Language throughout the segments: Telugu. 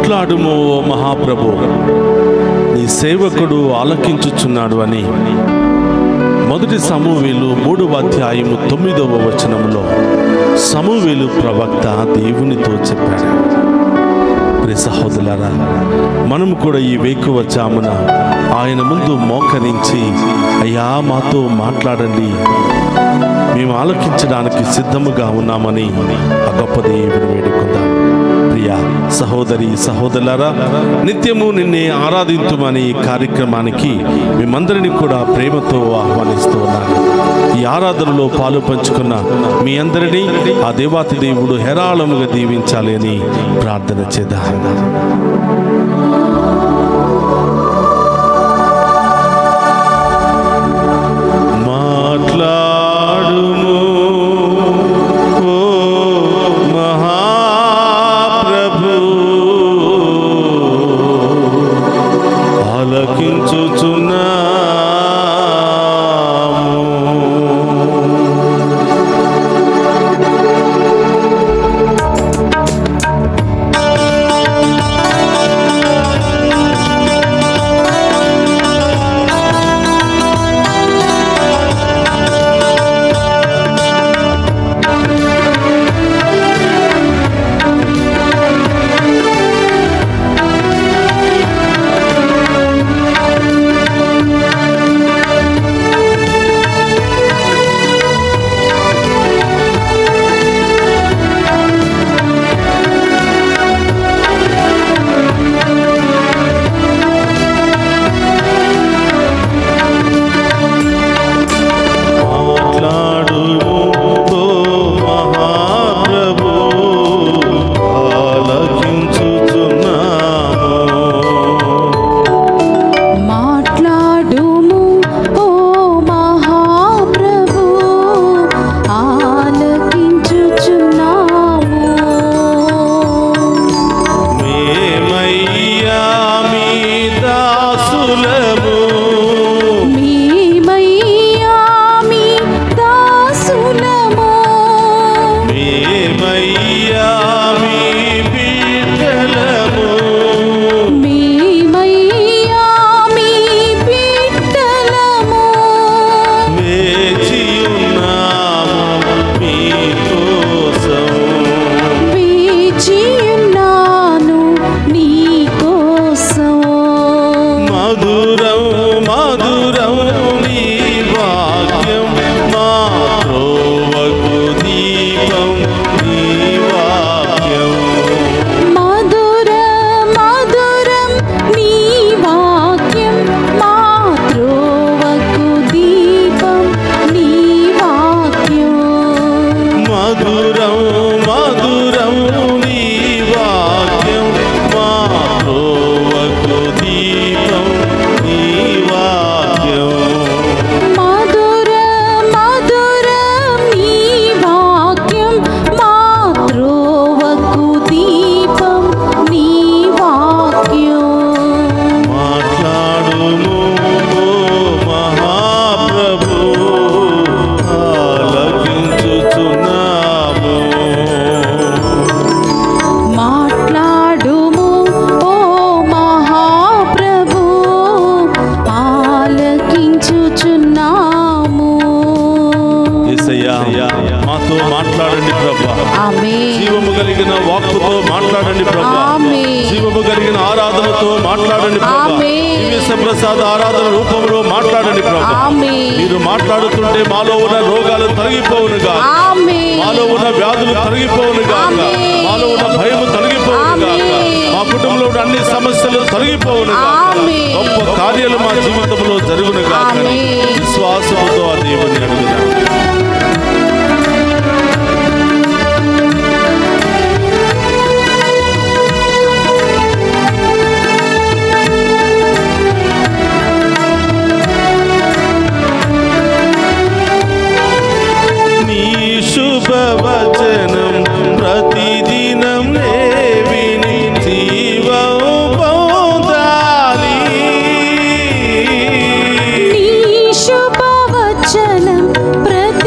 మాట్లాడుము ఓ మహాప్రభు, నీ సేవకుడు ఆలకించుచున్నాడు అని మొదటి సమూవేలు 3వ అధ్యాయము 9వ వచనములో సమూవేలు ప్రవక్త దేవునితో చెప్పాడు. ప్రియ సహోదరులారా, మనము కూడా ఈ వేకువ జామున ఆయన ముందు మోకరించి, అయ్యా మాతో మాట్లాడండి, మేము ఆలకించడానికి సిద్ధముగా ఉన్నామని ఆ గొప్ప దేవుని వేడుకుందాం. ప్రియ సహోదరి సహోదరులారా, నిత్యము నిన్నే ఆరాధించుమని ఈ కార్యక్రమానికి మేమందరినీ కూడా ప్రేమతో ఆహ్వానిస్తూ ఉన్నాను. ఈ ఆరాధనలో పాలు పంచుకున్న మీ అందరినీ ఆ దేవాతి దేవుడు హేరాళముగా దీవించాలి అని ప్రార్థన చేద్దాం. మాట్లాడుము ఓ మహాప్రభు, ఆలకించుచున్నాము. ప్రసాద ఆరాధన రూపంలో మాట్లాడండి ప్రభువా. మీరు మాట్లాడుతుంటే మాలో ఉన్న రోగాలు తొలగిపోవును గాక, మాలో ఉన్న వ్యాధులు తొలగిపోవును గాక, మాలో ఉన్న భయం తొలగిపోవును గాక, మా కుటుంబంలో ఉన్న అన్ని సమస్యలు తొలగిపోవును గాక, గొప్ప కార్యాలు మా జీవితంలో జరుగును గాక. విశ్వాసముతో ఆ దేవుని అడుగుదాం. శుభవచనం ప్రతిదినం విని జీవం పొందాలి. నీ శుభవచనం ప్రతి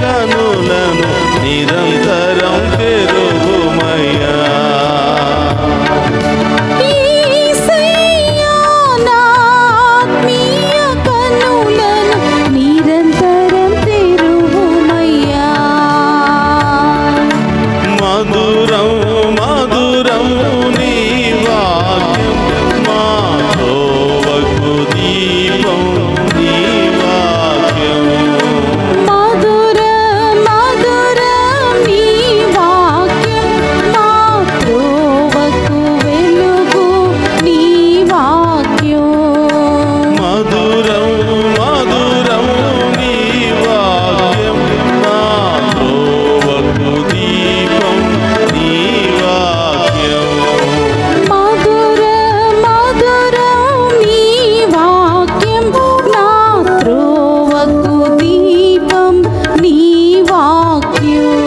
కనులను నిరంతరం తెరువుమయ్యా. మధురం మధురం నీ వాక్యం మా త్రోవకు దీపం నీ వాక్యం. మధురం మధురం నీ వాక్యం మా త్రోవకు వెలుగు నీ వాక్యం. మధురం మధురం నీ వాక్యం మా త్రోవకు దీపం నీ వాక్యం. మధురం మధురం నీ వాక్యం నా త్రోవకు దీపం నీ వాక్యం.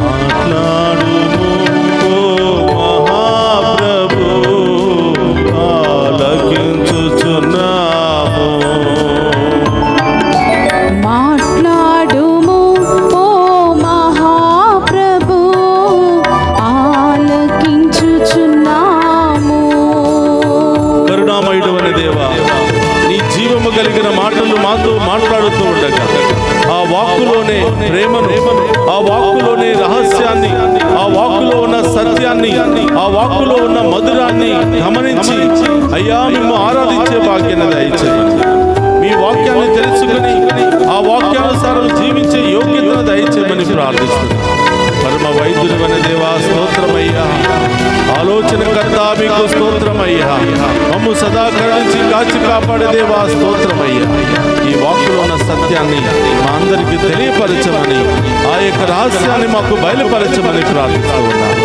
మాట్లాడుము ఓ మహాప్రభు ఆలకించుచున్నాము. మాట్లాడుము ఓ మహాప్రభు ఆలకించుచున్నాము. కరుణామయుడవైన దేవా, నీ జీవము కలిగిన మాటలు మాతో మాట్లాడుతూ ఉండగా ఆ వాక్కులోనే ప్రేమను, ఆ వాక్కులోనే రహస్యాన్ని, ఆ వాక్కులో ఉన్న సత్యాన్ని, ఆ వాక్కులో ఉన్న మధురాన్ని గమనించి అయ్యా మేము ఆరాధించే భాగ్యాన్ని దయచేయండి. మీ వాక్యాన్ని తెలుసుకుని ఆ వాక్యానుసారం జీవించే యోగ్యతను దయచేయమని ప్రార్థిస్తున్నాను. పరమ వైద్యుడైన దేవా స్తోత్రమయ్యా. ఆలోచనకర్త మీకు స్తోత్రమయ్యా. మమ్ము సదా కరుణించి కాచి కాపాడే దేవా స్తోత్రమయ్యా. ఈ వాక్కులో ఉన్న సత్యాన్ని మా అందరికీ తెలియపరచమని, ఆ యొక్క రహస్యాన్ని మాకు బయలుపరచమని ప్రార్థిస్తూ ఉన్నాను.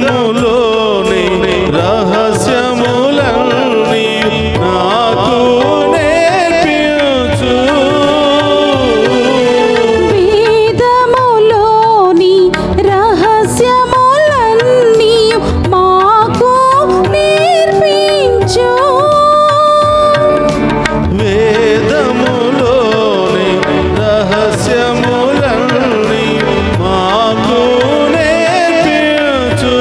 వేదములోని రహస్యములన్నీ నాకు నేర్పించు. వేదములోని రహస్యములన్నీ మాకు నేర్పించు. వేదములోని రహస్యములన్నీ మాకు నేర్పించు.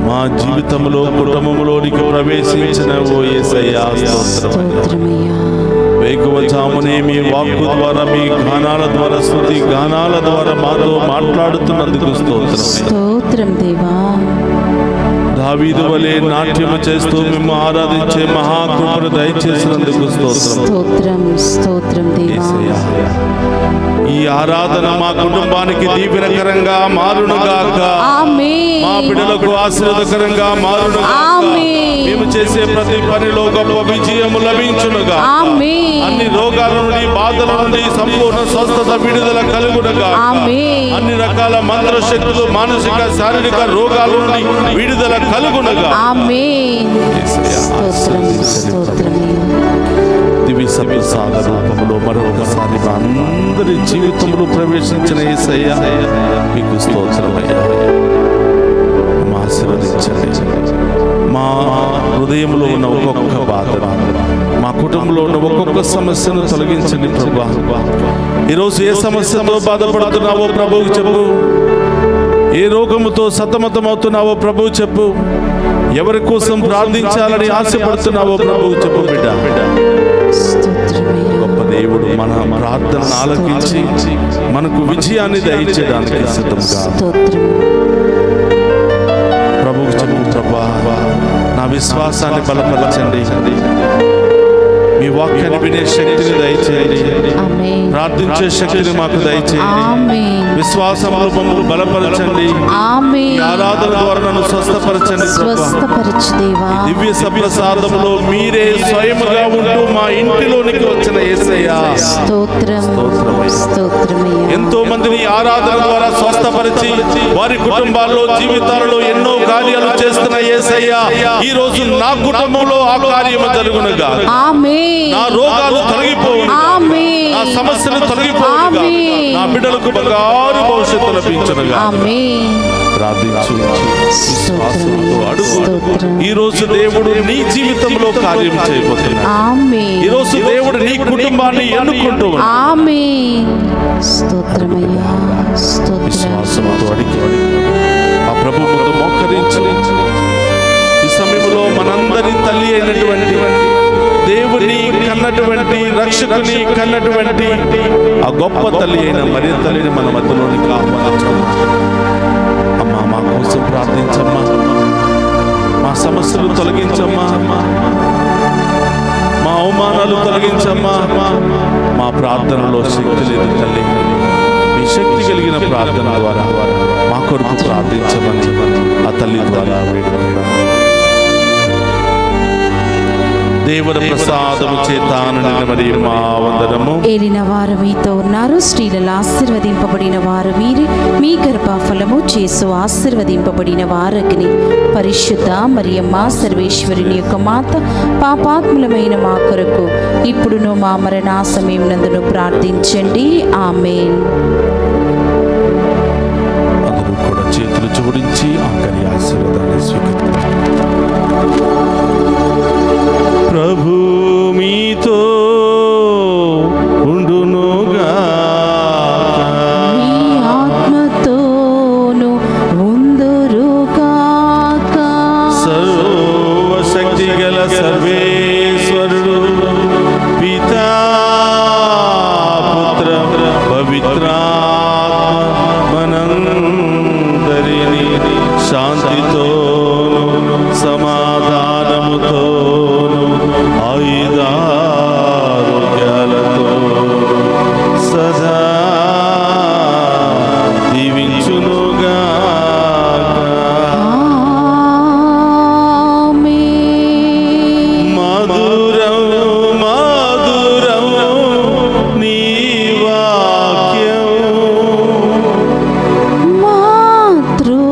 మా జీవితంలో కుటుంబంలోనికి ప్రవేశించిన ఓ యేసయ్యా స్తోత్రమయ్యా. వేకువజామునే మీ వాక్కు ద్వారా, మీ గానాల ద్వారా, స్తుతి గానాల ద్వారా మాతో మాట్లాడుతున్నందుకు స్తోత్రం దేవా. దావీదు వలె నాట్యము చేస్తూ మేము ఆరాధించే మహాకృపను దయచేసినందుకు స్తోత్రం దేవా. ఈ ఆరాధన మా కుటుంబానికి దీవెనకరంగా మారునుగాక. మా బిడ్డలకు ఆశీర్వాదకరంగా మారునుగాక. మేము చేసే ప్రతి పనిలో గొప్ప విజయము లభించునుగా. అన్ని రోగాల నుండి, బాధల నుండి సంపూర్ణ స్వస్థత, విడుదల కలుగునుగా. అన్ని రకాల మంత్ర శక్తులు, మానసిక శారీరక రోగాల నుండి విడుదల కలుగునుగా. దివ్య సప్రసాద రూపంలో మరొకసారి మా అందరి జీవితంలో ప్రవేశించిన యేసయ్యా మీకు స్తోత్రమయ్యా. ఆశీర్వదించండి. మా హృదయంలో ఉన్న ఒక్కొక్క బాధ, మా కుటుంబంలో ఉన్న ఒక్కొక్క సమస్యను తొలగించండి ప్రభువా. ఈరోజు ఏ సమస్యతో బాధపడుతున్నావో ప్రభువుకు చెప్పు. ఏ రోగముతో సతమతమవుతున్నావో ప్రభువు చెప్పు. ఎవరి కోసం ప్రార్థించాలని ఆశపడుతున్నావో ప్రభువు చెప్పు. బిడ్డ, గొప్ప దేవుడు మన ప్రార్థనను ఆలకించి మనకు విజయాన్ని దయచేయడానికి సిద్ధంగా. ప్రభువుకు చెప్పు. ప్రభా, నా విశ్వాసాన్ని బలపరచండి. మీ వాక్యాన్ని వినే శక్తిని దయచేయండి. ప్రార్థించే శక్తిని మాకు దయచేయండి. విశ్వాసంలో మమ్మల్ని బలపరచండి. ఆరాధన ద్వారా నన్ను స్వస్థపరచండి. దివ్య సప్రసాదంలో మీరే స్వయముగా ఉంటూ మా ఇంటిలోనికి వచ్చిన యేసయ్యా ఎంతో మందిని ఆరాధన ద్వారా స్వస్థపరిచి వారి కుటుంబాల్లో, జీవితాలలో ఎన్నో కార్యాలు చేస్తున్న యేసయ్యా, ఈ రోజు నా కుటుంబంలో ఆ కార్యము జరుగునుగా. నా రోగాలు తొలగిపోవునుగా. నా సమస్యలు తొలగిపోవునుగా. నా బిడ్డలకు బంగారు భవిష్యత్తు లభించునుగా. ప్రార్థించు, విశ్వాసంతో అడుగు. ఈ రోజు దేవుడు నీ జీవితంలో కార్యం చేయబోతున్నాడు. ఈ రోజు దేవుడు నీ కుటుంబాన్ని ఎన్నుకుంటూ విశ్వాసంతో అడిగి ఆ ప్రభు ముందు మోకరించి, ఈ సమయంలో మనందరి తల్లి అయినటువంటి, దేవుని కన్నటువంటి, రక్షకుని కన్నటువంటి ఆ గొప్ప తల్లి అయిన మరియ తల్లిని మన మధ్యలోనికి ఆహ్వానించమ్మా. అమ్మా, మా కోసం ప్రార్థించమ్మా. మా సమస్యలు తొలగించమ్మా. మా అవమానాలు తొలగించమ్మా. మా ప్రార్థనలో శక్తి లేదు తల్లి. మీ శక్తి కలిగిన ప్రార్థన ద్వారా మా కొరకు ప్రార్థించమని ఆ తల్లి ద్వారా వేడుకుంటున్నాము. దేవుని ప్రసాదము చేత నిండిన మా వందనము. ఏలిన వారు మీతో ఉన్నారు, స్త్రీలలో ఆశీర్వదింపబడిన వారు మీరే, మీ గర్భఫలము చేసు ఆశీర్వదింపబడిన వారగిని. పరిశుద్ధ మరియమ్మ, సర్వేశ్వరుని యొక్క మాత, పాపాత్ములమైన మా కొరకు ఇప్పుడును మా మరణ సమయం నందును ప్రార్థించండి. ఆమేన్. అందరూ కూడా చేతులు జోడించి ఆఖరి ఆశీర్వాదాన్ని స్వీకరించారు. ప్రభు మీతో ఉండునుగా, మీ ఆత్మతోను ఉందురుగాక. సర్వశక్తి గల సర్వేశ్వరుడు పితా, పుత్ర, పవిత్రాత్మ మనందరినీ శాంతితోను సమాధానముతోను ఆయుధారోగ్యాలతో సదా దీవించునుగా. మధురం మధురం నీ వాక్యం, మాతృవకు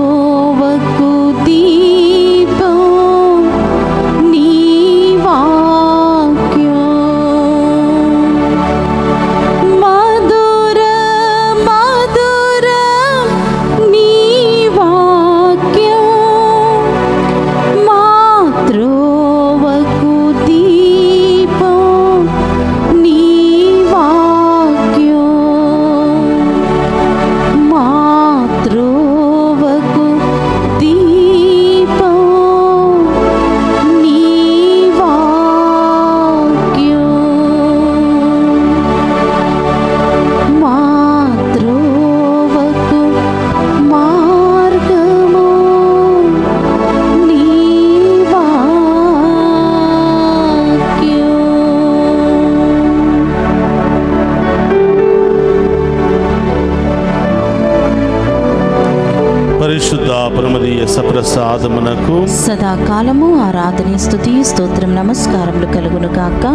పరమదీయ సప్రసాదమునకు సదాకాలము ఆరాధన స్తుతి స్తోత్రం నమస్కారములు కలుగును గాక.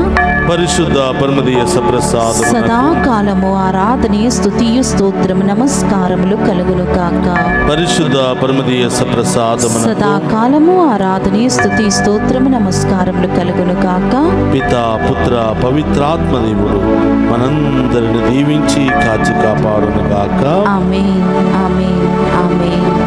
పరిశుద్ధ పరమదీయ సప్రసాదమునకు సదాకాలము ఆరాధన స్తుతి స్తోత్రం నమస్కారములు కలుగును గాక. పరిశుద్ధ పరమదీయ సప్రసాదమునకు సదాకాలము ఆరాధన స్తుతి స్తోత్రం నమస్కారములు కలుగును గాక. పితా పుత్ర పవిత్రాత్మ దేవుడు మనందరిని దీవించి కాచి కాపాడును గాక. ఆమేన్ ఆమేన్ ఆమేన్.